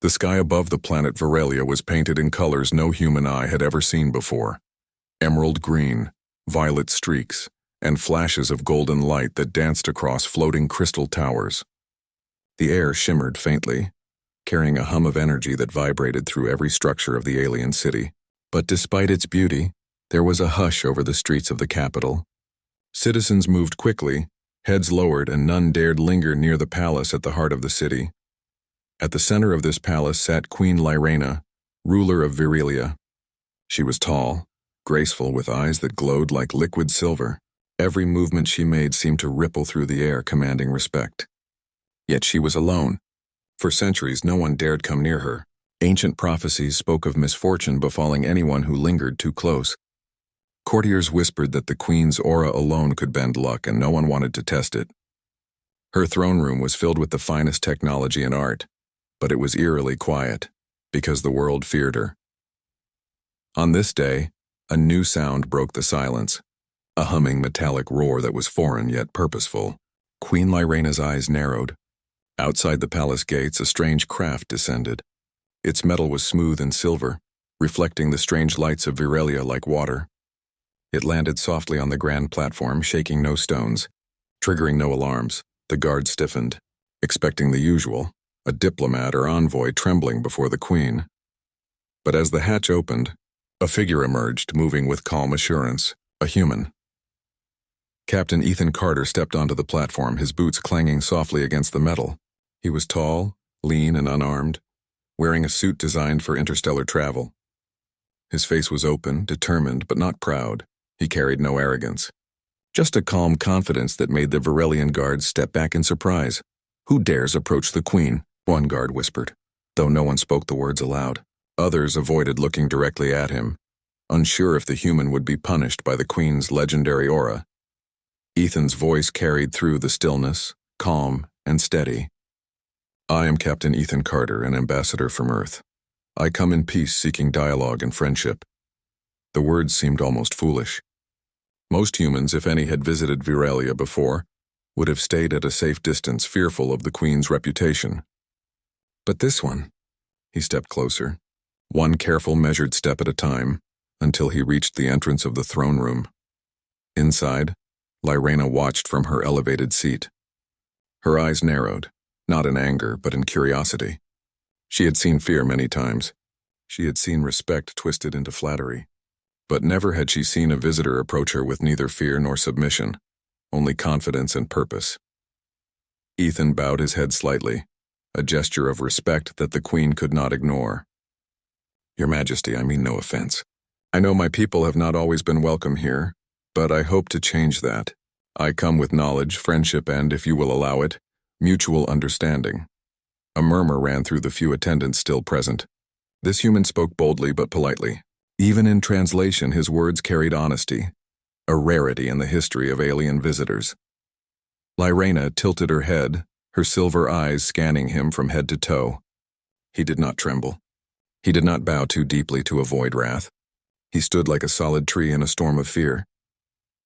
The sky above the planet Veralia was painted in colors no human eye had ever seen before. Emerald green, violet streaks, and flashes of golden light that danced across floating crystal towers. The air shimmered faintly, carrying a hum of energy that vibrated through every structure of the alien city. But despite its beauty, there was a hush over the streets of the capital. Citizens moved quickly, heads lowered, and none dared linger near the palace at the heart of the city. At the center of this palace sat Queen Lyrena, ruler of Veralia. She was tall, graceful, with eyes that glowed like liquid silver. Every movement she made seemed to ripple through the air, commanding respect. Yet she was alone. For centuries, no one dared come near her. Ancient prophecies spoke of misfortune befalling anyone who lingered too close. Courtiers whispered that the queen's aura alone could bend luck, and no one wanted to test it. Her throne room was filled with the finest technology and art, but it was eerily quiet, because the world feared her. On this day, a new sound broke the silence, a humming metallic roar that was foreign yet purposeful. Queen Lyrena's eyes narrowed. Outside the palace gates, a strange craft descended. Its metal was smooth and silver, reflecting the strange lights of Veralia like water. It landed softly on the grand platform, shaking no stones, triggering no alarms. The guard stiffened, expecting the usual, a diplomat or envoy trembling before the queen. But as the hatch opened, a figure emerged, moving with calm assurance, a human. Captain Ethan Carter stepped onto the platform, his boots clanging softly against the metal. He was tall, lean, and unarmed, wearing a suit designed for interstellar travel. His face was open, determined, but not proud. He carried no arrogance. Just a calm confidence that made the Verelian guards step back in surprise. "Who dares approach the queen?" one guard whispered, though no one spoke the words aloud. Others avoided looking directly at him, unsure if the human would be punished by the queen's legendary aura. Ethan's voice carried through the stillness, calm and steady. "I am Captain Ethan Carter, an ambassador from Earth. I come in peace, seeking dialogue and friendship." The words seemed almost foolish. Most humans, if any, had visited Veralia before, would have stayed at a safe distance, fearful of the queen's reputation. But this one, he stepped closer, one careful, measured step at a time, until he reached the entrance of the throne room. Inside, Lyrena watched from her elevated seat. Her eyes narrowed, not in anger, but in curiosity. She had seen fear many times. She had seen respect twisted into flattery. But never had she seen a visitor approach her with neither fear nor submission, only confidence and purpose. Ethan bowed his head slightly, a gesture of respect that the queen could not ignore. "Your Majesty, I mean no offense. I know my people have not always been welcome here, but I hope to change that. I come with knowledge, friendship, and, if you will allow it, mutual understanding." A murmur ran through the few attendants still present. This human spoke boldly but politely. Even in translation, his words carried honesty, a rarity in the history of alien visitors. Lyrena tilted her head, her silver eyes scanning him from head to toe. He did not tremble. He did not bow too deeply to avoid wrath. He stood like a solid tree in a storm of fear.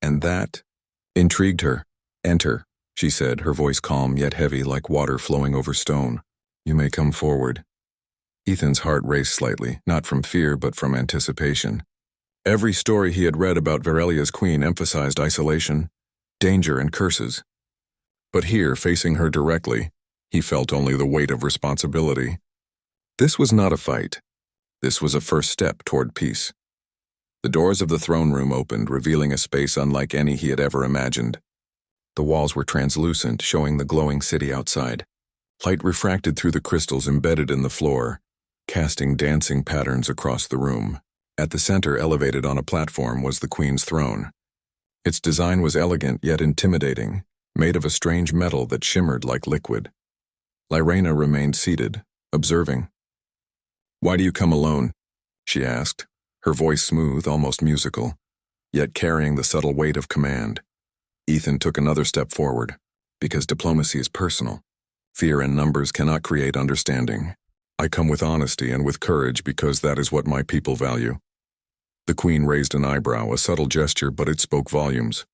And that intrigued her. "Enter," she said, her voice calm yet heavy like water flowing over stone. "You may come forward." Ethan's heart raced slightly, not from fear but from anticipation. Every story he had read about Verelia's queen emphasized isolation, danger, and curses. But here, facing her directly, he felt only the weight of responsibility. This was not a fight. This was a first step toward peace. The doors of the throne room opened, revealing a space unlike any he had ever imagined. The walls were translucent, showing the glowing city outside. Light refracted through the crystals embedded in the floor, casting dancing patterns across the room. At the center, elevated on a platform, was the queen's throne. Its design was elegant yet intimidating, made of a strange metal that shimmered like liquid. Lyrena remained seated, observing. "Why do you come alone?" she asked, her voice smooth, almost musical, yet carrying the subtle weight of command. Ethan took another step forward, because diplomacy is personal. Fear and numbers cannot create understanding. "I come with honesty and with courage because that is what my people value." The queen raised an eyebrow, a subtle gesture, but it spoke volumes.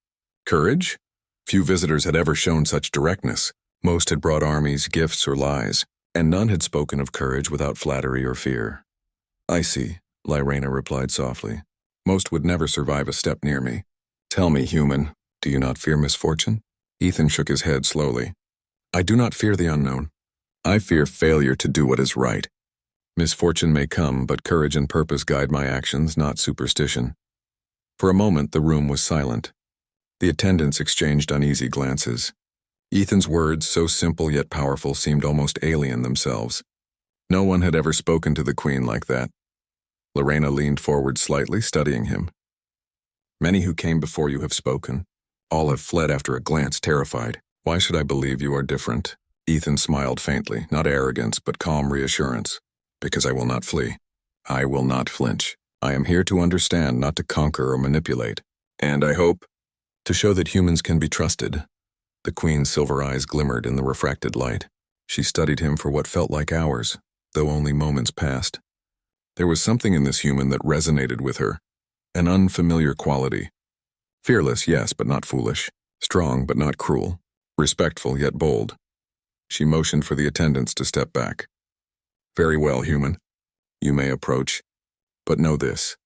Courage? Few visitors had ever shown such directness. Most had brought armies, gifts, or lies. and none had spoken of courage without flattery or fear. "I see," Lyrena replied softly. "Most would never survive a step near me. Tell me, human, do you not fear misfortune?" Ethan shook his head slowly. "I do not fear the unknown. I fear failure to do what is right. Misfortune may come, but courage and purpose guide my actions, not superstition." For a moment, the room was silent. The attendants exchanged uneasy glances. Ethan's words, so simple yet powerful, seemed almost alien themselves. No one had ever spoken to the Queen like that. Lyrena leaned forward slightly, studying him. "Many who came before you have spoken. All have fled after a glance, terrified. Why should I believe you are different?" Ethan smiled faintly, not arrogance, but calm reassurance. "Because I will not flee. I will not flinch. I am here to understand, not to conquer or manipulate. And I hope to show that humans can be trusted." The Queen's silver eyes glimmered in the refracted light. She studied him for what felt like hours, though only moments passed. There was something in this human that resonated with her, an unfamiliar quality. Fearless, yes, but not foolish. Strong, but not cruel. Respectful, yet bold. She motioned for the attendants to step back. "Very well, human. You may approach. But know this.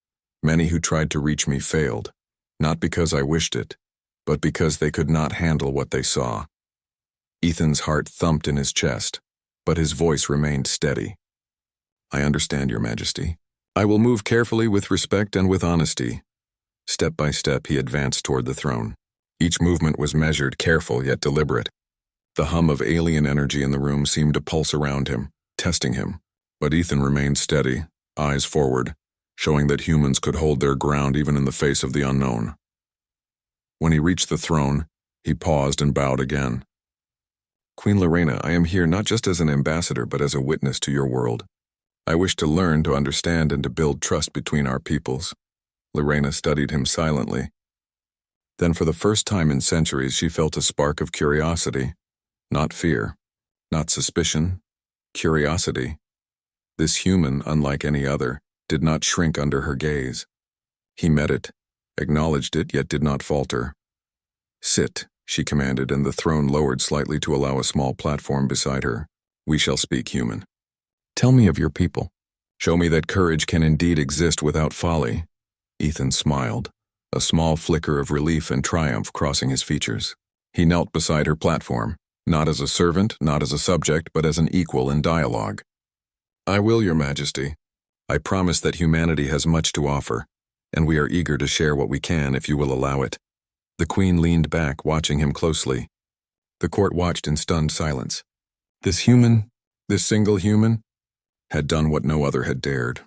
Many who tried to reach me failed, not because I wished it, but because they could not handle what they saw." Ethan's heart thumped in his chest, but his voice remained steady. "I understand, Your Majesty. I will move carefully, with respect and with honesty." Step by step, he advanced toward the throne. Each movement was measured, careful, yet deliberate. The hum of alien energy in the room seemed to pulse around him, testing him. But Ethan remained steady, eyes forward, showing that humans could hold their ground even in the face of the unknown. When he reached the throne, he paused and bowed again. "Queen Lyrena, I am here not just as an ambassador, but as a witness to your world. I wish to learn, to understand, and to build trust between our peoples." Lyrena studied him silently. Then for the first time in centuries, she felt a spark of curiosity. Not fear, not suspicion, curiosity. This human, unlike any other, did not shrink under her gaze. He met it, acknowledged it, yet did not falter. "Sit," she commanded, and the throne lowered slightly to allow a small platform beside her. "We shall speak, human. Tell me of your people. Show me that courage can indeed exist without folly." Ethan smiled, a small flicker of relief and triumph crossing his features. He knelt beside her platform, not as a servant, not as a subject, but as an equal in dialogue. "I will, Your Majesty. I promise that humanity has much to offer, and we are eager to share what we can if you will allow it." The Queen leaned back, watching him closely. The court watched in stunned silence. This human, this single human, had done what no other had dared.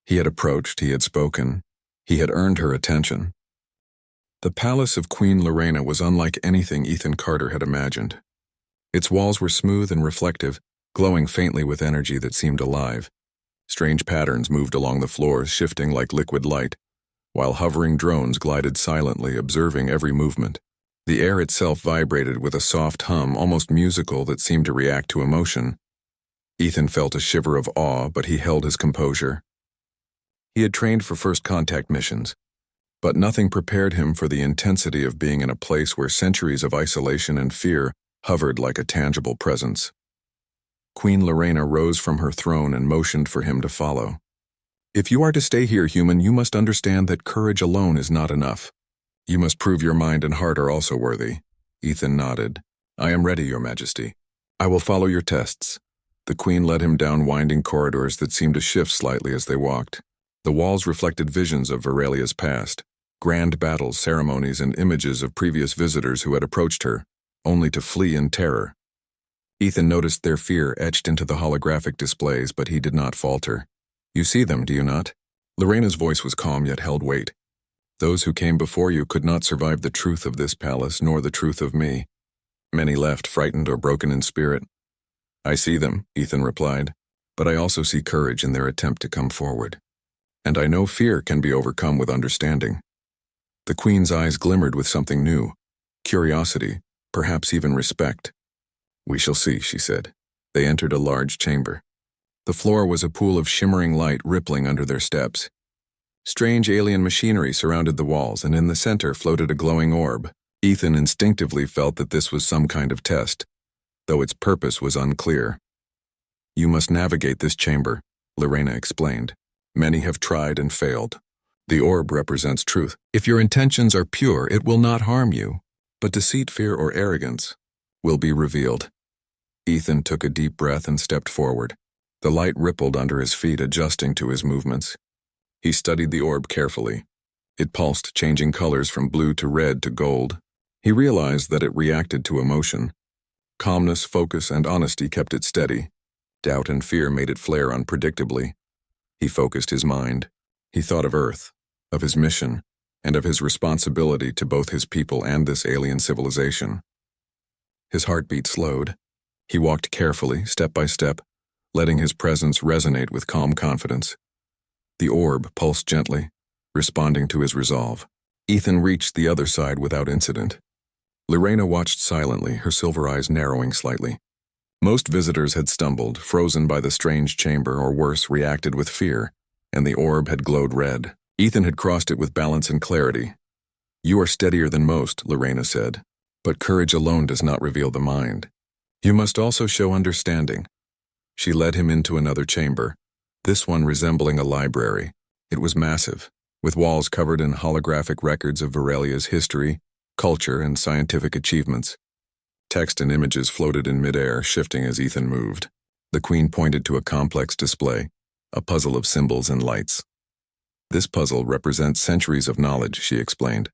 He had approached, he had spoken, he had earned her attention. The palace of Queen Lyrena was unlike anything Ethan Carter had imagined. Its walls were smooth and reflective, glowing faintly with energy that seemed alive. Strange patterns moved along the floors, shifting like liquid light, while hovering drones glided silently, observing every movement. The air itself vibrated with a soft hum, almost musical, that seemed to react to emotion. Ethan felt a shiver of awe, but he held his composure. He had trained for first contact missions, but nothing prepared him for the intensity of being in a place where centuries of isolation and fear hovered like a tangible presence. Queen Lyrena rose from her throne and motioned for him to follow. "If you are to stay here, human, you must understand that courage alone is not enough. You must prove your mind and heart are also worthy." Ethan nodded. "I am ready, Your Majesty. I will follow your tests." The Queen led him down winding corridors that seemed to shift slightly as they walked. The walls reflected visions of Verelia's past, grand battles, ceremonies, and images of previous visitors who had approached her, only to flee in terror. Ethan noticed their fear etched into the holographic displays, but he did not falter. "You see them, do you not?" Lyrena's voice was calm yet held weight. "Those who came before you could not survive the truth of this palace, nor the truth of me. Many left, frightened or broken in spirit." "I see them," Ethan replied, "but I also see courage in their attempt to come forward. And I know fear can be overcome with understanding." The Queen's eyes glimmered with something new, curiosity, perhaps even respect. "We shall see," she said. They entered a large chamber. The floor was a pool of shimmering light rippling under their steps. Strange alien machinery surrounded the walls, and in the center floated a glowing orb. Ethan instinctively felt that this was some kind of test, though its purpose was unclear. You must navigate this chamber, Lorena explained. Many have tried and failed. The orb represents truth. If your intentions are pure, it will not harm you, but deceit, fear, or arrogance will be revealed. Ethan took a deep breath and stepped forward. The light rippled under his feet, adjusting to his movements. He studied the orb carefully. It pulsed, changing colors from blue to red to gold. He realized that it reacted to emotion. Calmness, focus, and honesty kept it steady. Doubt and fear made it flare unpredictably. He focused his mind. He thought of Earth, of his mission, and of his responsibility to both his people and this alien civilization. His heartbeat slowed. He walked carefully, step by step, letting his presence resonate with calm confidence. The orb pulsed gently, responding to his resolve. Ethan reached the other side without incident. Lorena watched silently, her silver eyes narrowing slightly. Most visitors had stumbled, frozen by the strange chamber, or worse, reacted with fear, and the orb had glowed red. Ethan had crossed it with balance and clarity. "You are steadier than most," Lorena said, "but courage alone does not reveal the mind. You must also show understanding." She led him into another chamber, this one resembling a library. It was massive, with walls covered in holographic records of Virelia's history, culture, and scientific achievements. Text and images floated in midair, shifting as Ethan moved. The Queen pointed to a complex display, a puzzle of symbols and lights. "This puzzle represents centuries of knowledge," she explained.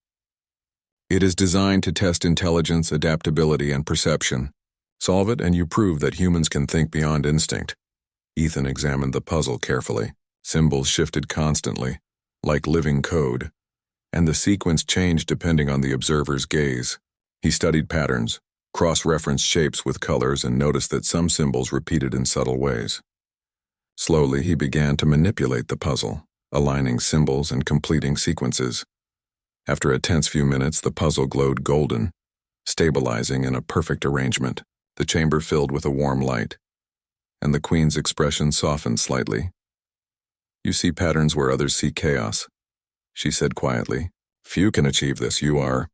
"It is designed to test intelligence, adaptability, and perception. Solve it and you prove that humans can think beyond instinct." Ethan examined the puzzle carefully. Symbols shifted constantly, like living code, and the sequence changed depending on the observer's gaze. He studied patterns, cross-referenced shapes with colors, and noticed that some symbols repeated in subtle ways. Slowly, he began to manipulate the puzzle, aligning symbols and completing sequences. After a tense few minutes, the puzzle glowed golden, stabilizing in a perfect arrangement. The chamber filled with a warm light, and the Queen's expression softened slightly. "You see patterns where others see chaos," she said quietly. "Few can achieve this. You are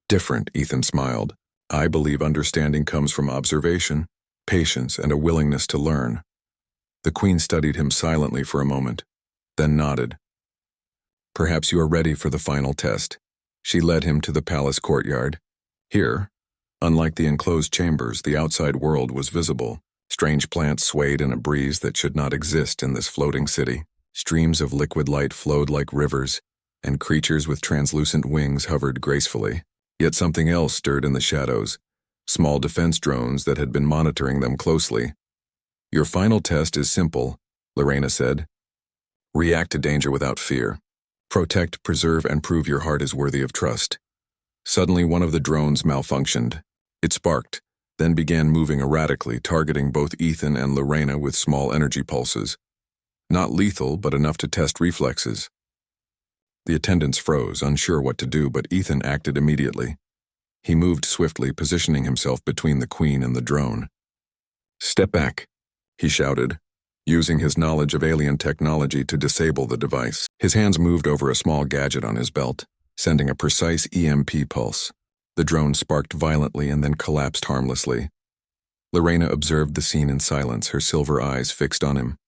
different," Ethan smiled. "I believe understanding comes from observation, patience, and a willingness to learn." The Queen studied him silently for a moment, then nodded. "Perhaps you are ready for the final test." She led him to the palace courtyard. Here, unlike the enclosed chambers, the outside world was visible. Strange plants swayed in a breeze that should not exist in this floating city. Streams of liquid light flowed like rivers, and creatures with translucent wings hovered gracefully. Yet something else stirred in the shadows, small defense drones that had been monitoring them closely. "Your final test is simple," Lorena said. "React to danger without fear. Protect, preserve, and prove your heart is worthy of trust." Suddenly, one of the drones malfunctioned. It sparked, then began moving erratically, targeting both Ethan and Lorena with small energy pulses. Not lethal, but enough to test reflexes. The attendants froze, unsure what to do, but Ethan acted immediately. He moved swiftly, positioning himself between the Queen and the drone. "Step back," he shouted, using his knowledge of alien technology to disable the device. His hands moved over a small gadget on his belt, sending a precise EMP pulse. The drone sparked violently and then collapsed harmlessly. Lorena observed the scene in silence, her silver eyes fixed on him.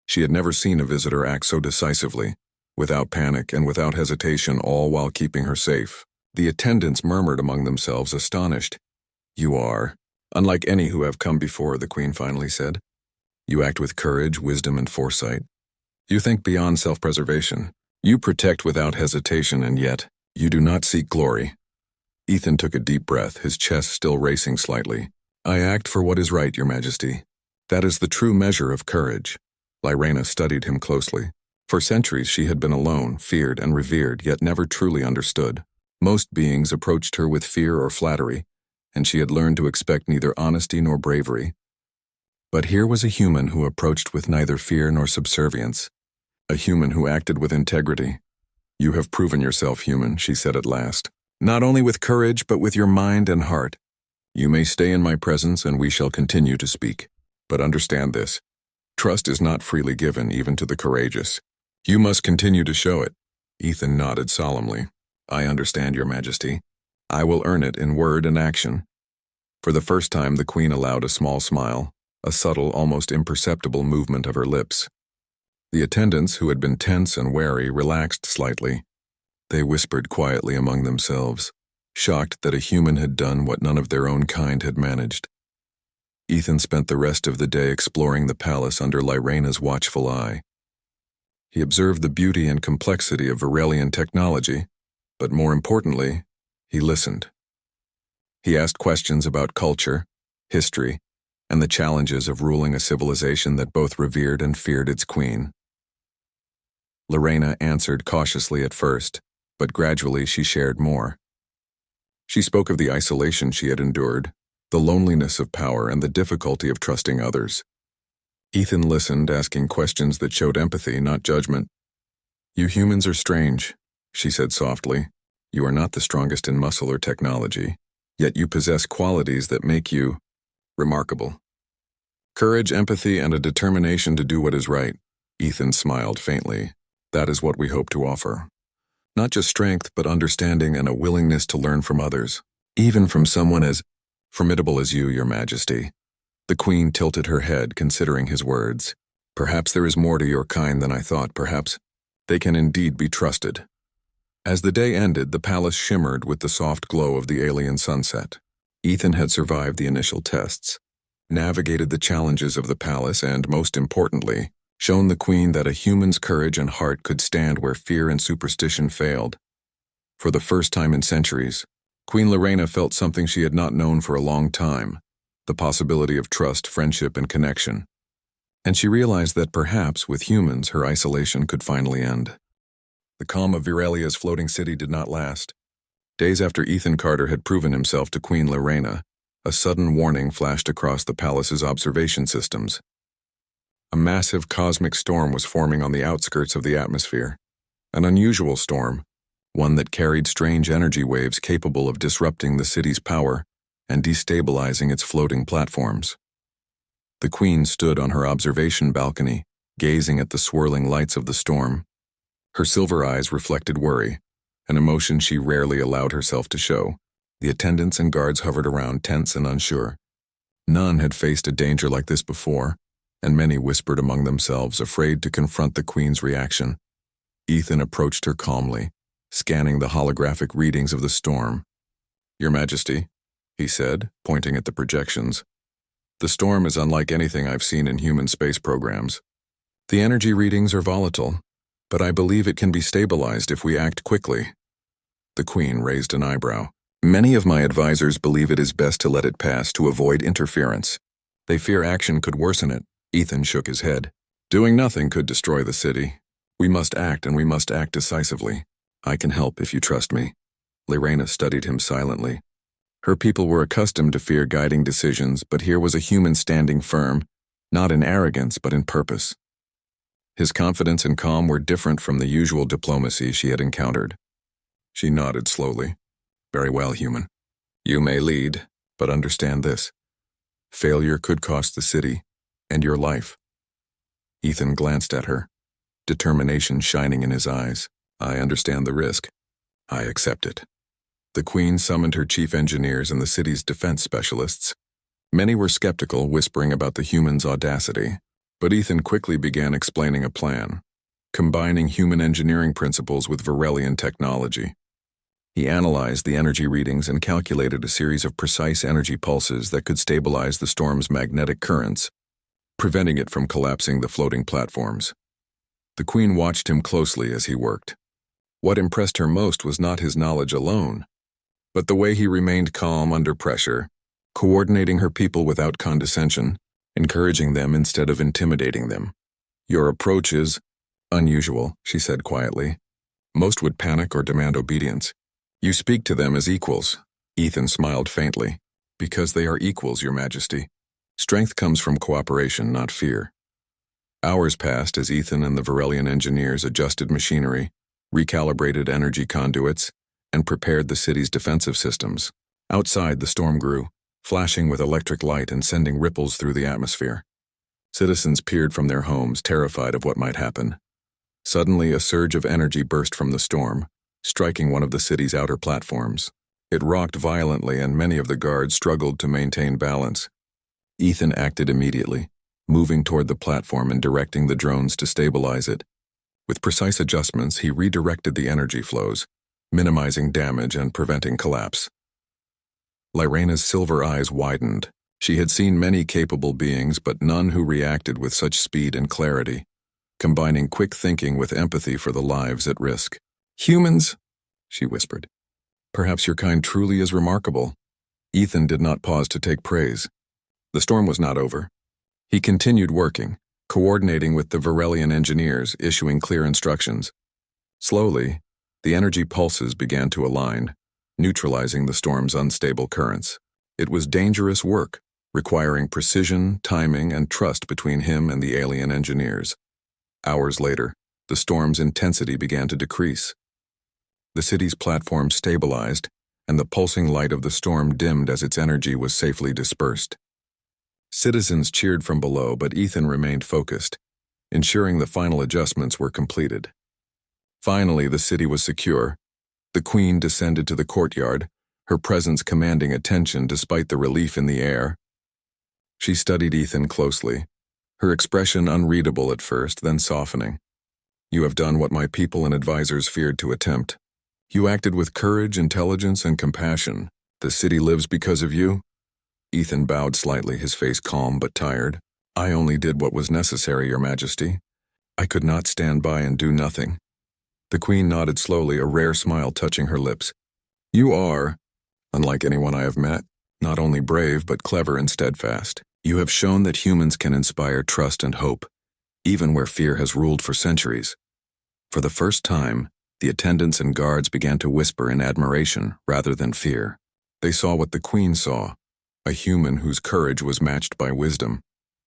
She had never seen a visitor act so decisively, without panic and without hesitation, all while keeping her safe. The attendants murmured among themselves, astonished. "You are unlike any who have come before," the Queen finally said. "You act with courage, wisdom, and foresight. You think beyond self-preservation. You protect without hesitation, and yet you do not seek glory." Ethan took a deep breath, his chest still racing slightly. "I act for what is right, Your Majesty. That is the true measure of courage." Lorena studied him closely. For centuries she had been alone, feared and revered, yet never truly understood. Most beings approached her with fear or flattery, and she had learned to expect neither honesty nor bravery. But here was a human who approached with neither fear nor subservience. A human who acted with integrity. "You have proven yourself human," she said at last. "Not only with courage, but with your mind and heart. You may stay in my presence and we shall continue to speak. But understand this. Trust is not freely given, even to the courageous. You must continue to show it." Ethan nodded solemnly. "I understand, Your Majesty. I will earn it in word and action." For the first time, the Queen allowed a small smile. a subtle, almost imperceptible movement of her lips. The attendants, who had been tense and wary, relaxed slightly. They whispered quietly among themselves, shocked that a human had done what none of their own kind had managed. Ethan spent the rest of the day exploring the palace under Lyraina's watchful eye. He observed the beauty and complexity of Varelian technology, but more importantly, he listened. He asked questions about culture, history, and the challenges of ruling a civilization that both revered and feared its queen. Lyraina answered cautiously at first, but gradually she shared more. She spoke of the isolation she had endured, the loneliness of power, and the difficulty of trusting others. Ethan listened, asking questions that showed empathy, not judgment. "You humans are strange," she said softly. "You are not the strongest in muscle or technology, yet you possess qualities that make you remarkable. Courage, empathy, and a determination to do what is right." Ethan smiled faintly. "That is what we hope to offer. Not just strength, but understanding and a willingness to learn from others, even from someone as formidable as you, Your Majesty." The Queen tilted her head, considering his words. "Perhaps there is more to your kind than I thought. Perhaps they can indeed be trusted." As the day ended, the palace shimmered with the soft glow of the alien sunset. Ethan had survived the initial tests, navigated the challenges of the palace, and, most importantly, shown the Queen that a human's courage and heart could stand where fear and superstition failed. For the first time in centuries, Queen Lyraina felt something she had not known for a long time, the possibility of trust, friendship, and connection. And she realized that perhaps, with humans, her isolation could finally end. The calm of Virelia's floating city did not last. Days after Ethan Carter had proven himself to Queen Lyraina, a sudden warning flashed across the palace's observation systems. A massive cosmic storm was forming on the outskirts of the atmosphere. An unusual storm, one that carried strange energy waves capable of disrupting the city's power and destabilizing its floating platforms. The Queen stood on her observation balcony, gazing at the swirling lights of the storm. Her silver eyes reflected worry, an emotion she rarely allowed herself to show. The attendants and guards hovered around, tense and unsure. None had faced a danger like this before, and many whispered among themselves, afraid to confront the Queen's reaction. Ethan approached her calmly, scanning the holographic readings of the storm. "Your Majesty," he said, pointing at the projections, "the storm is unlike anything I've seen in human space programs. The energy readings are volatile, but I believe it can be stabilized if we act quickly." The Queen raised an eyebrow. "Many of my advisors believe it is best to let it pass to avoid interference. They fear action could worsen it." Ethan shook his head. "Doing nothing could destroy the city. We must act, and we must act decisively. I can help if you trust me." Lyraina studied him silently. Her people were accustomed to fear-guiding decisions, but here was a human standing firm, not in arrogance but in purpose. His confidence and calm were different from the usual diplomacy she had encountered. She nodded slowly. "Very well, human. You may lead, but understand this. Failure could cost the city, and your life." Ethan glanced at her, determination shining in his eyes. "I understand the risk. I accept it." The Queen summoned her chief engineers and the city's defense specialists. Many were skeptical, whispering about the humans' audacity, but Ethan quickly began explaining a plan, combining human engineering principles with Varelian technology. He analyzed the energy readings and calculated a series of precise energy pulses that could stabilize the storm's magnetic currents, preventing it from collapsing the floating platforms. The Queen watched him closely as he worked. What impressed her most was not his knowledge alone, but the way he remained calm under pressure, coordinating her people without condescension, encouraging them instead of intimidating them. "Your approach is unusual," she said quietly. "Most would panic or demand obedience. You speak to them as equals." Ethan smiled faintly. "Because they are equals, Your Majesty. Strength comes from cooperation, not fear." Hours passed as Ethan and the Varelian engineers adjusted machinery, recalibrated energy conduits, and prepared the city's defensive systems. Outside, the storm grew, flashing with electric light and sending ripples through the atmosphere. Citizens peered from their homes, terrified of what might happen. Suddenly, a surge of energy burst from the storm, striking one of the city's outer platforms. It rocked violently, and many of the guards struggled to maintain balance. Ethan acted immediately, moving toward the platform and directing the drones to stabilize it. With precise adjustments, he redirected the energy flows, minimizing damage and preventing collapse. Lyraina's silver eyes widened. She had seen many capable beings, but none who reacted with such speed and clarity, combining quick thinking with empathy for the lives at risk. "Humans," she whispered. "Perhaps your kind truly is remarkable." Ethan did not pause to take praise. The storm was not over. He continued working, coordinating with the Varelian engineers, issuing clear instructions. Slowly, the energy pulses began to align, neutralizing the storm's unstable currents. It was dangerous work, requiring precision, timing, and trust between him and the alien engineers. Hours later, the storm's intensity began to decrease. The city's platform stabilized, and the pulsing light of the storm dimmed as its energy was safely dispersed. Citizens cheered from below, but Ethan remained focused, ensuring the final adjustments were completed. Finally, the city was secure. The Queen descended to the courtyard, her presence commanding attention despite the relief in the air. She studied Ethan closely, her expression unreadable at first, then softening. "You have done what my people and advisors feared to attempt. You acted with courage, intelligence, and compassion. The city lives because of you." Ethan bowed slightly, his face calm but tired. "I only did what was necessary, Your Majesty. I could not stand by and do nothing." The Queen nodded slowly, a rare smile touching her lips. "You are, unlike anyone I have met, not only brave but clever and steadfast. You have shown that humans can inspire trust and hope, even where fear has ruled for centuries." For the first time, the attendants and guards began to whisper in admiration rather than fear. They saw what the Queen saw, a human whose courage was matched by wisdom,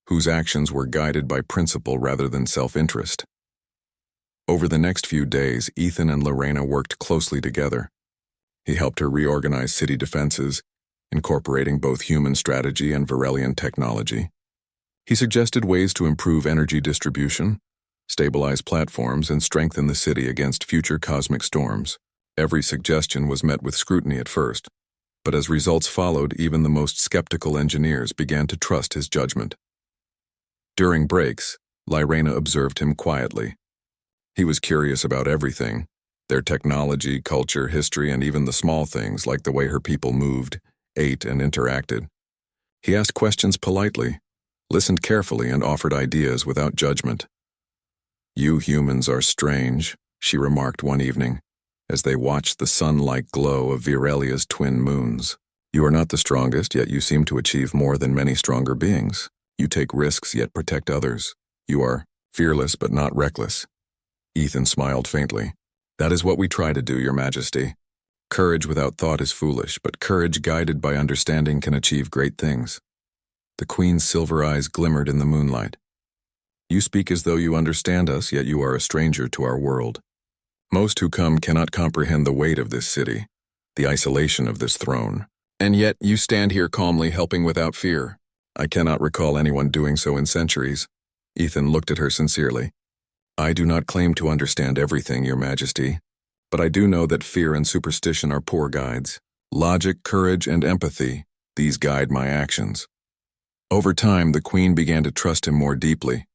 whose actions were guided by principle rather than self-interest. Over the next few days, Ethan and Lyraina worked closely together. He helped her reorganize city defenses, incorporating both human strategy and Varelian technology. He suggested ways to improve energy distribution, stabilize platforms, and strengthen the city against future cosmic storms. Every suggestion was met with scrutiny at first, but as results followed, even the most skeptical engineers began to trust his judgment. During breaks, Lyraina observed him quietly. He was curious about everything, their technology, culture, history, and even the small things like the way her people moved, ate, and interacted. He asked questions politely, listened carefully, and offered ideas without judgment. "You humans are strange," she remarked one evening, as they watched the sun-like glow of Virelia's twin moons. "You are not the strongest, yet you seem to achieve more than many stronger beings. You take risks, yet protect others. You are fearless but not reckless." Ethan smiled faintly. "That is what we try to do, Your Majesty. Courage without thought is foolish, but courage guided by understanding can achieve great things." The Queen's silver eyes glimmered in the moonlight. "You speak as though you understand us, yet you are a stranger to our world. Most who come cannot comprehend the weight of this city, the isolation of this throne. And yet you stand here calmly helping without fear. I cannot recall anyone doing so in centuries." Ethan looked at her sincerely. "I do not claim to understand everything, Your Majesty, but I do know that fear and superstition are poor guides. Logic, courage, and empathy, these guide my actions." Over time, the Queen began to trust him more deeply.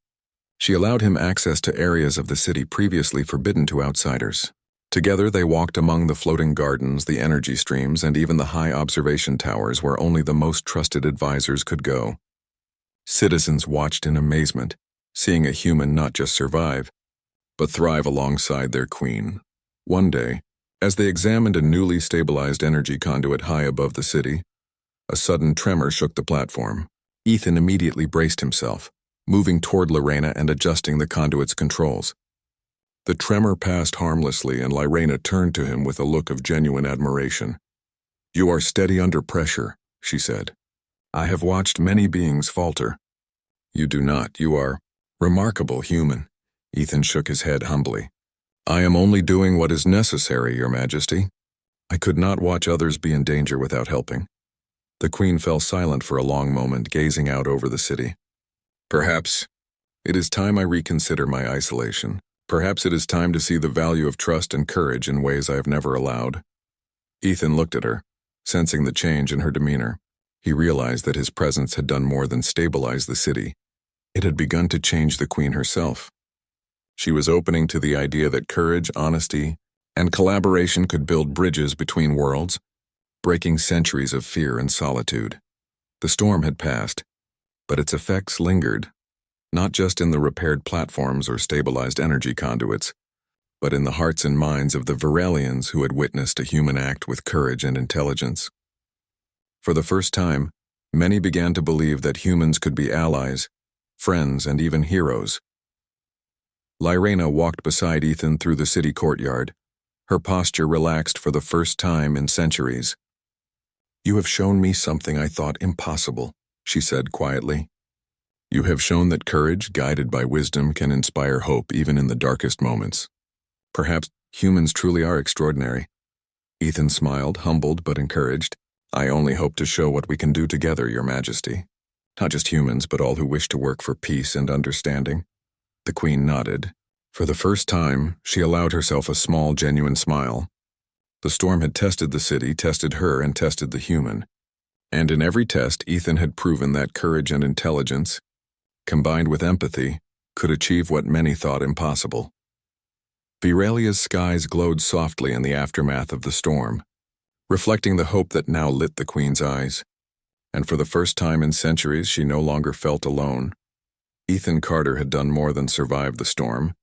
She allowed him access to areas of the city previously forbidden to outsiders. Together, they walked among the floating gardens, the energy streams, and even the high observation towers where only the most trusted advisors could go. Citizens watched in amazement, seeing a human not just survive, but thrive alongside their Queen. One day, as they examined a newly stabilized energy conduit high above the city, a sudden tremor shook the platform. Ethan immediately braced himself, moving toward Lyraina and adjusting the conduit's controls. The tremor passed harmlessly, and Lyraina turned to him with a look of genuine admiration. "You are steady under pressure," she said. "I have watched many beings falter. You do not. You are remarkable human." Ethan shook his head humbly. "I am only doing what is necessary, Your Majesty. I could not watch others be in danger without helping." The Queen fell silent for a long moment, gazing out over the city. "Perhaps it is time I reconsider my isolation. Perhaps it is time to see the value of trust and courage in ways I have never allowed." Ethan looked at her, sensing the change in her demeanor. He realized that his presence had done more than stabilize the city. It had begun to change the Queen herself. She was opening to the idea that courage, honesty, and collaboration could build bridges between worlds, breaking centuries of fear and solitude. The storm had passed, but its effects lingered, not just in the repaired platforms or stabilized energy conduits, but in the hearts and minds of the Virelians who had witnessed a human act with courage and intelligence. For the first time, many began to believe that humans could be allies, friends, and even heroes. Lyrena walked beside Ethan through the city courtyard, her posture relaxed for the first time in centuries. "You have shown me something I thought impossible," she said quietly. "You have shown that courage, guided by wisdom, can inspire hope even in the darkest moments. Perhaps humans truly are extraordinary." Ethan smiled, humbled but encouraged. "I only hope to show what we can do together, Your Majesty. Not just humans, but all who wish to work for peace and understanding." The Queen nodded. For the first time, she allowed herself a small, genuine smile. The storm had tested the city, tested her, and tested the human. And in every test, Ethan had proven that courage and intelligence, combined with empathy, could achieve what many thought impossible. Virelia's skies glowed softly in the aftermath of the storm, reflecting the hope that now lit the Queen's eyes. And for the first time in centuries, she no longer felt alone. Ethan Carter had done more than survive the storm.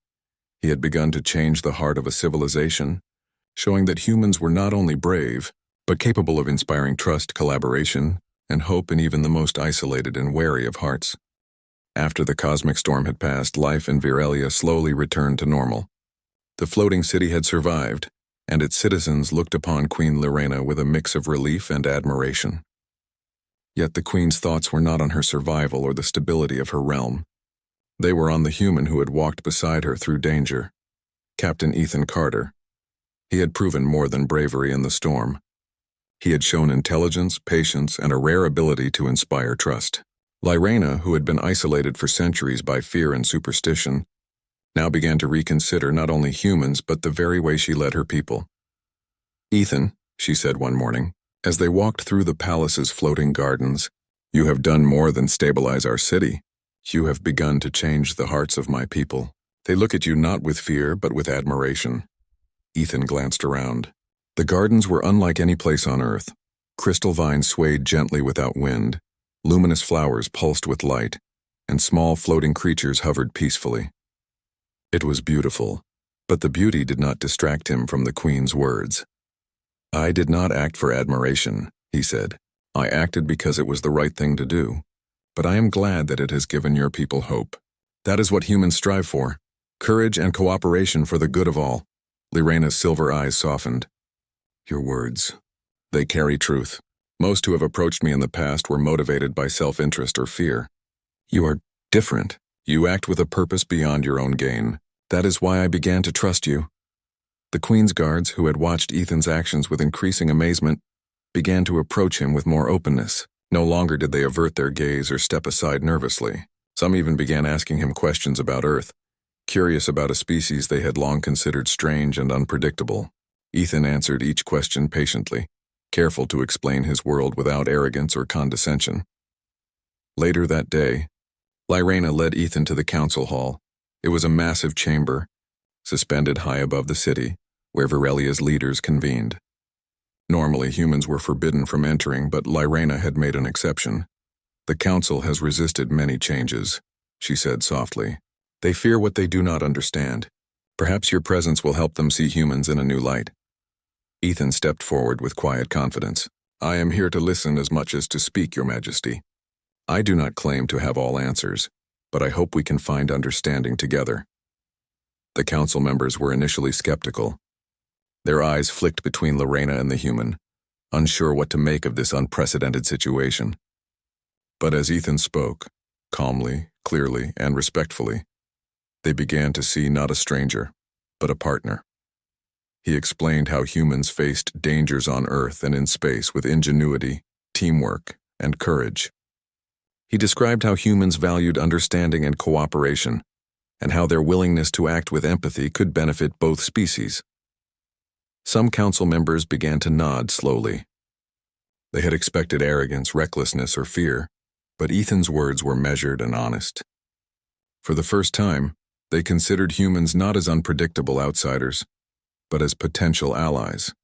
He had begun to change the heart of a civilization, showing that humans were not only brave, but capable of inspiring trust, collaboration, and hope in even the most isolated and wary of hearts. After the cosmic storm had passed, life in Virelia slowly returned to normal. The floating city had survived, and its citizens looked upon Queen Lyrena with a mix of relief and admiration. Yet the Queen's thoughts were not on her survival or the stability of her realm. They were on the human who had walked beside her through danger, Captain Ethan Carter. He had proven more than bravery in the storm. He had shown intelligence, patience, and a rare ability to inspire trust. Lyrena, who had been isolated for centuries by fear and superstition, now began to reconsider not only humans but the very way she led her people. "Ethan," she said one morning, as they walked through the palace's floating gardens, "you have done more than stabilize our city. You have begun to change the hearts of my people. They look at you not with fear but with admiration." Ethan glanced around. The gardens were unlike any place on Earth. Crystal vines swayed gently without wind, luminous flowers pulsed with light, and small floating creatures hovered peacefully. It was beautiful, but the beauty did not distract him from the Queen's words. "I did not act for admiration," he said. "I acted because it was the right thing to do. But I am glad that it has given your people hope. That is what humans strive for, courage and cooperation for the good of all." Lyrena's silver eyes softened. "Your words, they carry truth. Most who have approached me in the past were motivated by self-interest or fear. You are different. You act with a purpose beyond your own gain. That is why I began to trust you." The Queen's guards, who had watched Ethan's actions with increasing amazement, began to approach him with more openness. No longer did they avert their gaze or step aside nervously. Some even began asking him questions about Earth, curious about a species they had long considered strange and unpredictable. Ethan answered each question patiently, careful to explain his world without arrogance or condescension. Later that day, Lyrena led Ethan to the council hall. It was a massive chamber, suspended high above the city, where Virelia's leaders convened. Normally, humans were forbidden from entering, but Lyrena had made an exception. "The council has resisted many changes," she said softly. "They fear what they do not understand. Perhaps your presence will help them see humans in a new light." Ethan stepped forward with quiet confidence. "I am here to listen as much as to speak, Your Majesty. I do not claim to have all answers, but I hope we can find understanding together." The council members were initially skeptical. Their eyes flicked between Lyrena and the human, unsure what to make of this unprecedented situation. But as Ethan spoke, calmly, clearly, and respectfully, they began to see not a stranger, but a partner. He explained how humans faced dangers on Earth and in space with ingenuity, teamwork, and courage. He described how humans valued understanding and cooperation, and how their willingness to act with empathy could benefit both species. Some council members began to nod slowly. They had expected arrogance, recklessness, or fear, but Ethan's words were measured and honest. For the first time, they considered humans not as unpredictable outsiders, but as potential allies.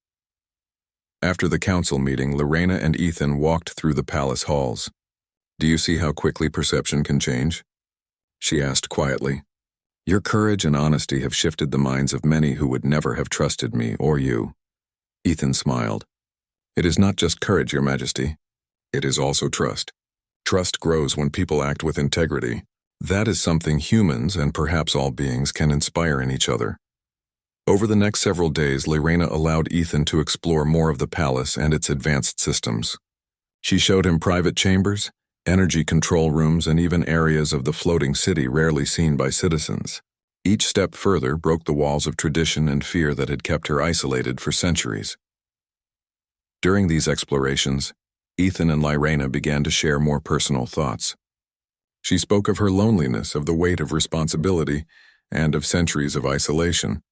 After the council meeting, Lorena and Ethan walked through the palace halls. "Do you see how quickly perception can change?" she asked quietly. "Your courage and honesty have shifted the minds of many who would never have trusted me or you." Ethan smiled. "It is not just courage, Your Majesty. It is also trust. Trust grows when people act with integrity. That is something humans, and perhaps all beings, can inspire in each other." Over the next several days, Lorena allowed Ethan to explore more of the palace and its advanced systems. She showed him private chambers, energy control rooms, and even areas of the floating city rarely seen by citizens. Each step further broke the walls of tradition and fear that had kept her isolated for centuries. During these explorations, Ethan and Lorena began to share more personal thoughts. She spoke of her loneliness, of the weight of responsibility, and of centuries of isolation.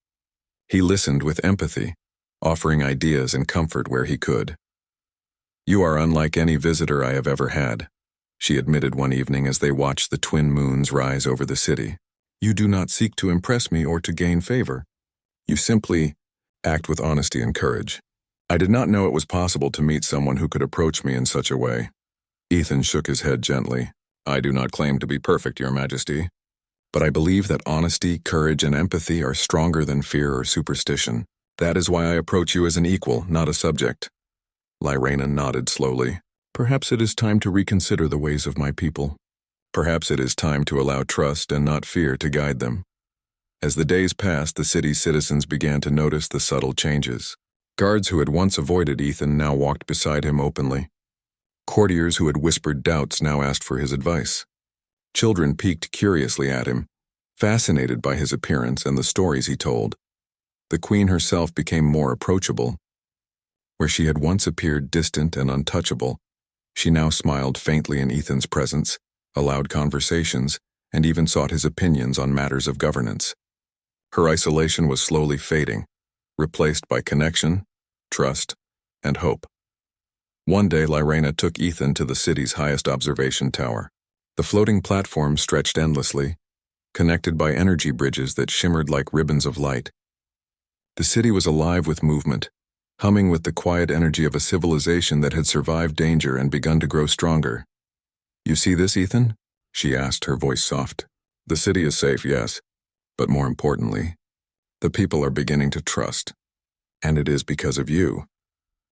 He listened with empathy, offering ideas and comfort where he could. "You are unlike any visitor I have ever had," she admitted one evening as they watched the twin moons rise over the city. "You do not seek to impress me or to gain favor. You simply act with honesty and courage. I did not know it was possible to meet someone who could approach me in such a way." Ethan shook his head gently. "I do not claim to be perfect, Your Majesty, but I believe that honesty, courage, and empathy are stronger than fear or superstition. That is why I approach you as an equal, not a subject." Lorena nodded slowly. "Perhaps it is time to reconsider the ways of my people. Perhaps it is time to allow trust and not fear to guide them." As the days passed, the city's citizens began to notice the subtle changes. Guards who had once avoided Ethan now walked beside him openly. Courtiers who had whispered doubts now asked for his advice. Children peeked curiously at him, fascinated by his appearance and the stories he told. The queen herself became more approachable. Where she had once appeared distant and untouchable, she now smiled faintly in Ethan's presence, allowed conversations, and even sought his opinions on matters of governance. Her isolation was slowly fading, replaced by connection, trust, and hope. One day, Lorena took Ethan to the city's highest observation tower. The floating platform stretched endlessly, connected by energy bridges that shimmered like ribbons of light. The city was alive with movement, humming with the quiet energy of a civilization that had survived danger and begun to grow stronger. "You see this, Ethan?" she asked, her voice soft. "The city is safe, yes, but more importantly, the people are beginning to trust. And it is because of you."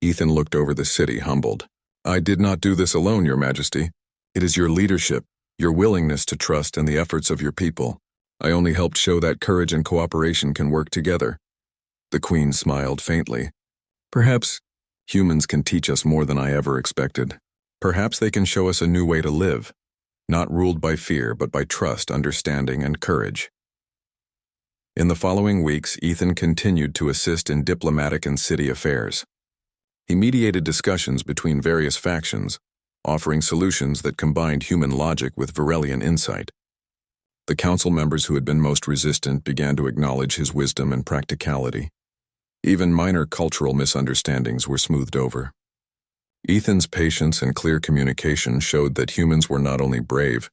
Ethan looked over the city, humbled. "I did not do this alone, Your Majesty. It is your leadership, your willingness to trust, and the efforts of your people. I only helped show that courage and cooperation can work together." The queen smiled faintly. "Perhaps humans can teach us more than I ever expected. Perhaps they can show us a new way to live, not ruled by fear but by trust, understanding, and courage." In the following weeks, Ethan continued to assist in diplomatic and city affairs. He mediated discussions between various factions, offering solutions that combined human logic with Varelian insight. The council members who had been most resistant began to acknowledge his wisdom and practicality. Even minor cultural misunderstandings were smoothed over. Ethan's patience and clear communication showed that humans were not only brave,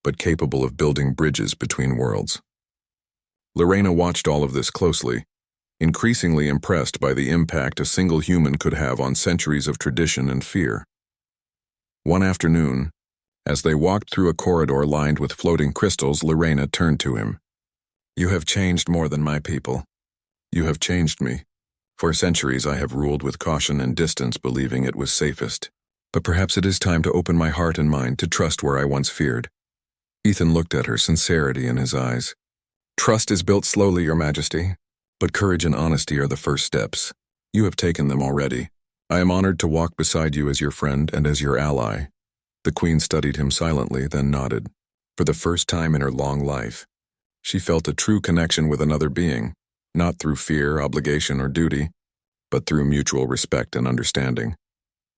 but capable of building bridges between worlds. Lorena watched all of this closely, increasingly impressed by the impact a single human could have on centuries of tradition and fear. One afternoon, as they walked through a corridor lined with floating crystals, Lorena turned to him. "You have changed more than my people. You have changed me. For centuries I have ruled with caution and distance, believing it was safest. But perhaps it is time to open my heart and mind to trust where I once feared." Ethan looked at her, sincerity in his eyes. "Trust is built slowly, Your Majesty, but courage and honesty are the first steps. You have taken them already. I am honored to walk beside you as your friend and as your ally." The queen studied him silently, then nodded. For the first time in her long life, she felt a true connection with another being, not through fear, obligation, or duty, but through mutual respect and understanding.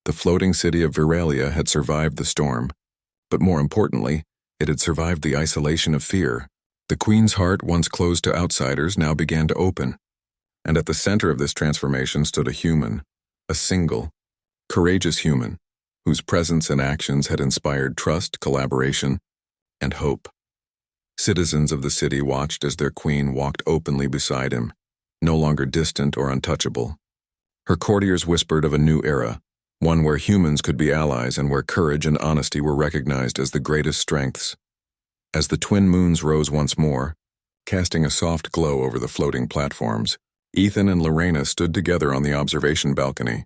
The floating city of Varelia had survived the storm, but more importantly, it had survived the isolation of fear. The queen's heart, once closed to outsiders, now began to open, and at the center of this transformation stood a human, a single, courageous human, whose presence and actions had inspired trust, collaboration, and hope. Citizens of the city watched as their queen walked openly beside him, no longer distant or untouchable. Her courtiers whispered of a new era, one where humans could be allies and where courage and honesty were recognized as the greatest strengths. As the twin moons rose once more, casting a soft glow over the floating platforms, Ethan and Lorena stood together on the observation balcony.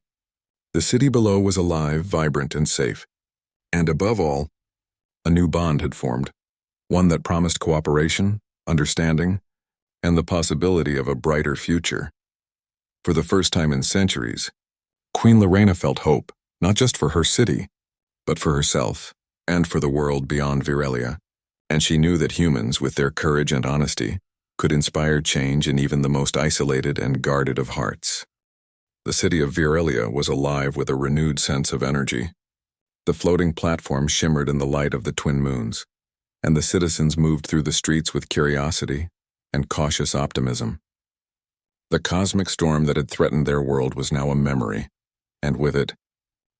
The city below was alive, vibrant, and safe. And above all, a new bond had formed, one that promised cooperation, understanding, and the possibility of a brighter future. For the first time in centuries, Queen Lorena felt hope, not just for her city, but for herself and for the world beyond Virelia. And she knew that humans, with their courage and honesty, could inspire change in even the most isolated and guarded of hearts. The city of Virelia was alive with a renewed sense of energy. The floating platform shimmered in the light of the twin moons, and the citizens moved through the streets with curiosity and cautious optimism. The cosmic storm that had threatened their world was now a memory, and with it,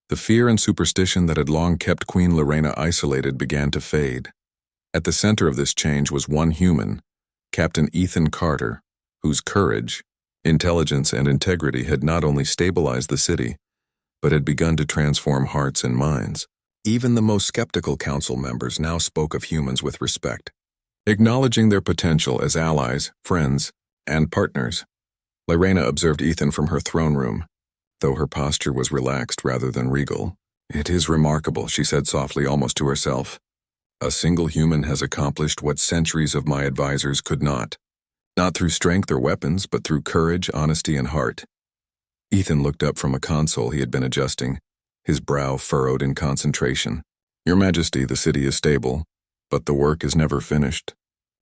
the fear and superstition that had long kept Queen Lorena isolated began to fade. At the center of this change was one human, Captain Ethan Carter, whose courage, intelligence, and integrity had not only stabilized the city, but had begun to transform hearts and minds. Even the most skeptical council members now spoke of humans with respect, acknowledging their potential as allies, friends, and partners. Lorena observed Ethan from her throne room, though her posture was relaxed rather than regal. "It is remarkable," she said softly, almost to herself. "A single human has accomplished what centuries of my advisors could not. Not through strength or weapons, but through courage, honesty, and heart." Ethan looked up from a console he had been adjusting, his brow furrowed in concentration. "Your Majesty, the city is stable, but the work is never finished.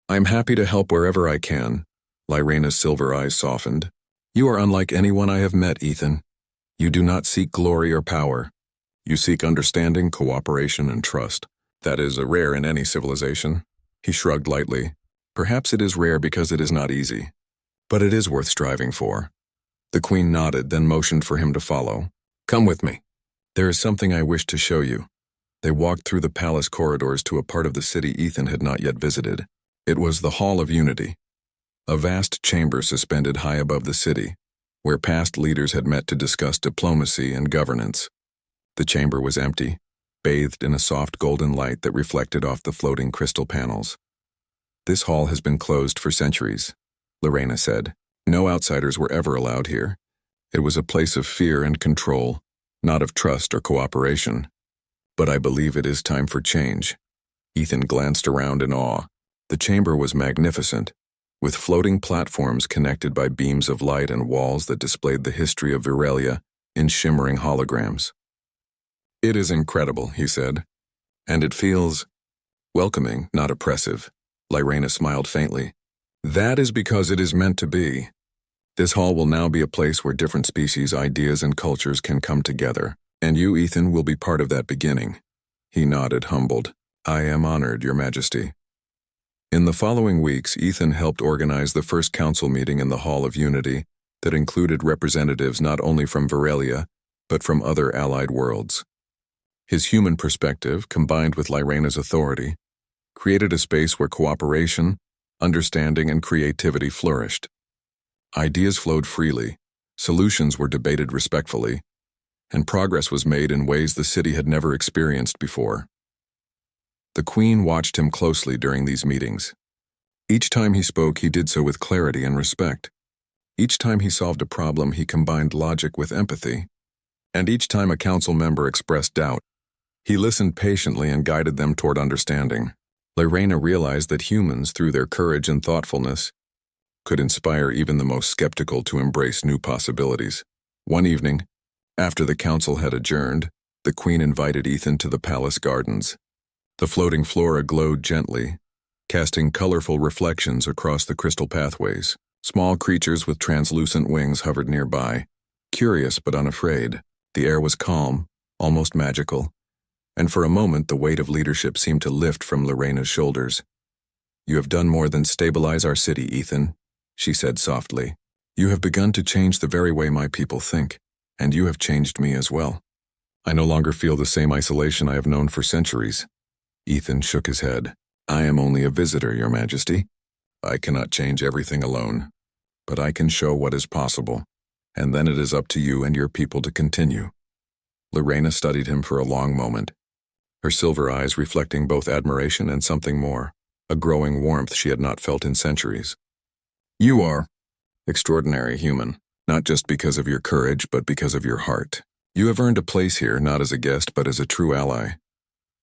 I am happy to help wherever I can." Lorena's silver eyes softened. "You are unlike anyone I have met, Ethan. You do not seek glory or power. You seek understanding, cooperation, and trust. That is rare in any civilization." He shrugged lightly. "Perhaps it is rare because it is not easy, but it is worth striving for." The Queen nodded, then motioned for him to follow. "Come with me. There is something I wish to show you." They walked through the palace corridors to a part of the city Ethan had not yet visited. It was the Hall of Unity, a vast chamber suspended high above the city, where past leaders had met to discuss diplomacy and governance. The chamber was empty, bathed in a soft golden light that reflected off the floating crystal panels. "This hall has been closed for centuries," Lorena said. "No outsiders were ever allowed here. It was a place of fear and control, not of trust or cooperation. But I believe it is time for change." Ethan glanced around in awe. The chamber was magnificent, with floating platforms connected by beams of light and walls that displayed the history of Virelia in shimmering holograms. "It is incredible," he said, "and it feels welcoming, not oppressive." Lorena smiled faintly. "That is because it is meant to be. This hall will now be a place where different species, ideas, and cultures can come together, and you, Ethan, will be part of that beginning." He nodded, humbled. "I am honored, Your Majesty." In the following weeks, Ethan helped organize the first council meeting in the Hall of Unity that included representatives not only from Virelia, but from other allied worlds. His human perspective, combined with Lorena's authority, created a space where cooperation, understanding, and creativity flourished. Ideas flowed freely, solutions were debated respectfully, and progress was made in ways the city had never experienced before. The Queen watched him closely during these meetings. Each time he spoke, he did so with clarity and respect. Each time he solved a problem, he combined logic with empathy. And each time a council member expressed doubt, he listened patiently and guided them toward understanding. Lorena realized that humans, through their courage and thoughtfulness, could inspire even the most skeptical to embrace new possibilities. One evening, after the council had adjourned, the Queen invited Ethan to the palace gardens. The floating flora glowed gently, casting colorful reflections across the crystal pathways. Small creatures with translucent wings hovered nearby, curious but unafraid. The air was calm, almost magical, and for a moment the weight of leadership seemed to lift from Lorena's shoulders. "You have done more than stabilize our city, Ethan," she said softly. "You have begun to change the very way my people think, and you have changed me as well. I no longer feel the same isolation I have known for centuries. Ethan shook his head. I am only a visitor, Your Majesty. I cannot change everything alone, but I can show what is possible, and then it is up to you and your people to continue. Lorena studied him for a long moment, her silver eyes reflecting both admiration and something more, a growing warmth she had not felt in centuries. You are extraordinary human, not just because of your courage, but because of your heart. You have earned a place here, not as a guest, but as a true ally.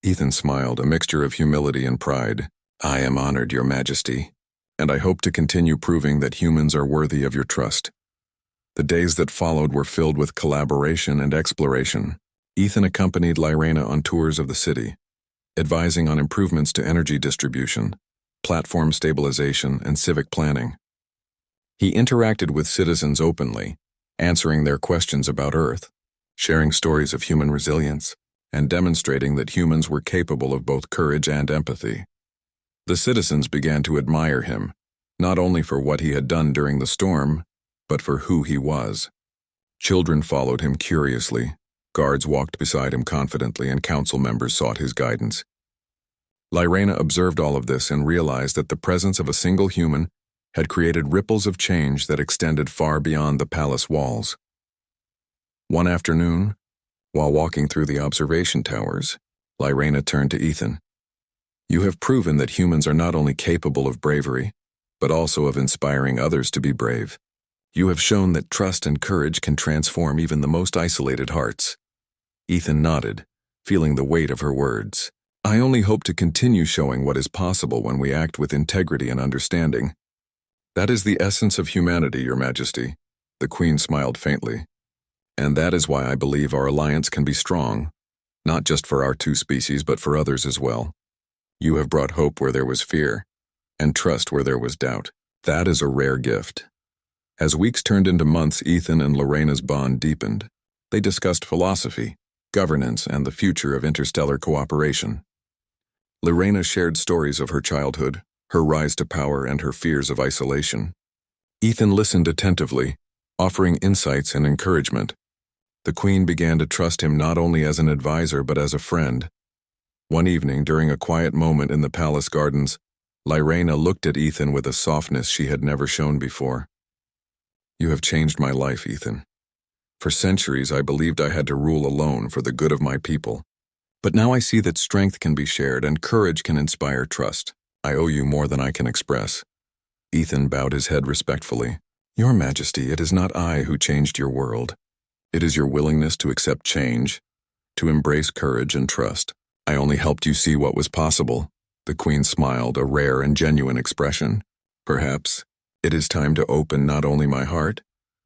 Ethan smiled, a mixture of humility and pride. I am honored, Your Majesty, and I hope to continue proving that humans are worthy of your trust. The days that followed were filled with collaboration and exploration. Ethan accompanied Lorena on tours of the city, advising on improvements to energy distribution, platform stabilization, and civic planning. He interacted with citizens openly, answering their questions about Earth, sharing stories of human resilience, and demonstrating that humans were capable of both courage and empathy. The citizens began to admire him, not only for what he had done during the storm, but for who he was. Children followed him curiously, guards walked beside him confidently, and council members sought his guidance. Lorena observed all of this and realized that the presence of a single human had created ripples of change that extended far beyond the palace walls. One afternoon, while walking through the observation towers, Lorena turned to Ethan. You have proven that humans are not only capable of bravery, but also of inspiring others to be brave. You have shown that trust and courage can transform even the most isolated hearts. Ethan nodded, feeling the weight of her words. I only hope to continue showing what is possible when we act with integrity and understanding. That is the essence of humanity, Your Majesty. The Queen smiled faintly. And that is why I believe our alliance can be strong, not just for our two species, but for others as well. You have brought hope where there was fear, and trust where there was doubt. That is a rare gift. As weeks turned into months, Ethan and Lorena's bond deepened. They discussed philosophy, governance, and the future of interstellar cooperation. Lorena shared stories of her childhood, her rise to power, and her fears of isolation. Ethan listened attentively, offering insights and encouragement. The Queen began to trust him not only as an advisor but as a friend. One evening, during a quiet moment in the palace gardens, Lorena looked at Ethan with a softness she had never shown before. You have changed my life, Ethan. For centuries, I believed I had to rule alone for the good of my people. But now I see that strength can be shared and courage can inspire trust. I owe you more than I can express. Ethan bowed his head respectfully. Your Majesty, it is not I who changed your world. It is your willingness to accept change, to embrace courage and trust. I only helped you see what was possible. The Queen smiled, a rare and genuine expression. Perhaps it is time to open not only my heart,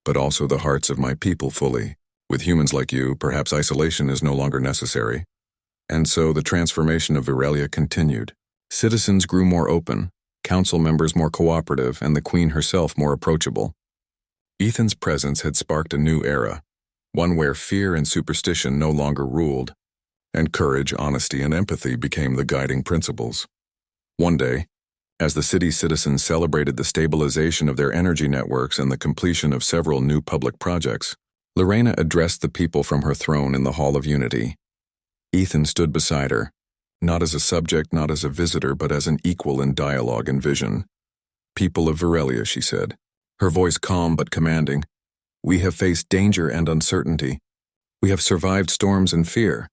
but also the hearts of my people fully. With humans like you, perhaps isolation is no longer necessary. And so the transformation of Veralia continued. Citizens grew more open, council members more cooperative, and the Queen herself more approachable. Ethan's presence had sparked a new era, one where fear and superstition no longer ruled, and courage, honesty, and empathy became the guiding principles. One day, as the city's citizens celebrated the stabilization of their energy networks and the completion of several new public projects, Lorena addressed the people from her throne in the Hall of Unity. Ethan stood beside her, not as a subject, not as a visitor, but as an equal in dialogue and vision. People of Veralia, she said, her voice calm but commanding. We have faced danger and uncertainty. We have survived storms and fear.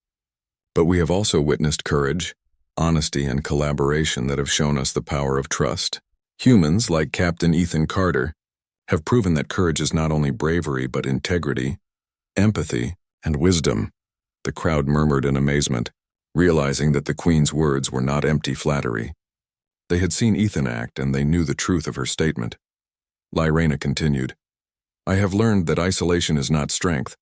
But we have also witnessed courage, honesty, and collaboration that have shown us the power of trust. Humans, like Captain Ethan Carter, have proven that courage is not only bravery but integrity, empathy, and wisdom. The crowd murmured in amazement, realizing that the Queen's words were not empty flattery. They had seen Ethan act, and they knew the truth of her statement. Lorena continued, I have learned that isolation is not strength.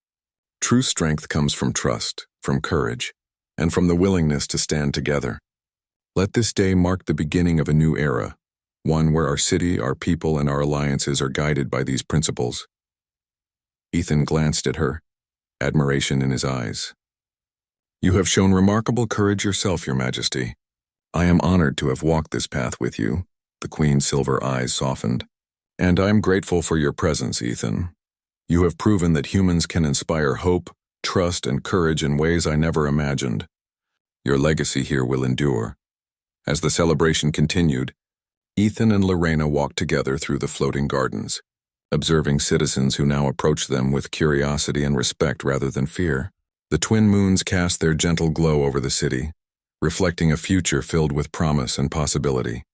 True strength comes from trust, from courage, and from the willingness to stand together. Let this day mark the beginning of a new era, one where our city, our people, and our alliances are guided by these principles. Ethan glanced at her, admiration in his eyes. You have shown remarkable courage yourself, Your Majesty. I am honored to have walked this path with you. The Queen's silver eyes softened. And I am grateful for your presence, Ethan. You have proven that humans can inspire hope, trust, and courage in ways I never imagined. Your legacy here will endure." As the celebration continued, Ethan and Lorena walked together through the floating gardens, observing citizens who now approached them with curiosity and respect rather than fear. The twin moons cast their gentle glow over the city, reflecting a future filled with promise and possibility.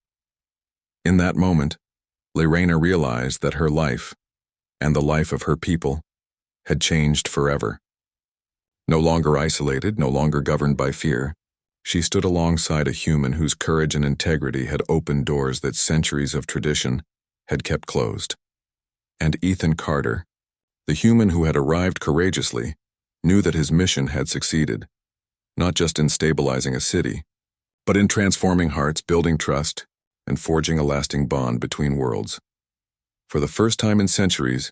In that moment, Lorena realized that her life, and the life of her people, had changed forever. No longer isolated, no longer governed by fear, she stood alongside a human whose courage and integrity had opened doors that centuries of tradition had kept closed. And Ethan Carter, the human who had arrived courageously, knew that his mission had succeeded, not just in stabilizing a city, but in transforming hearts, building trust, and forging a lasting bond between worlds. For the first time in centuries,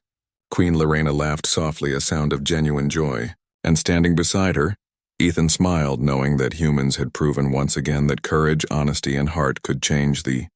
Queen Lorena laughed softly, a sound of genuine joy, and standing beside her, Ethan smiled, knowing that humans had proven once again that courage, honesty, and heart could change the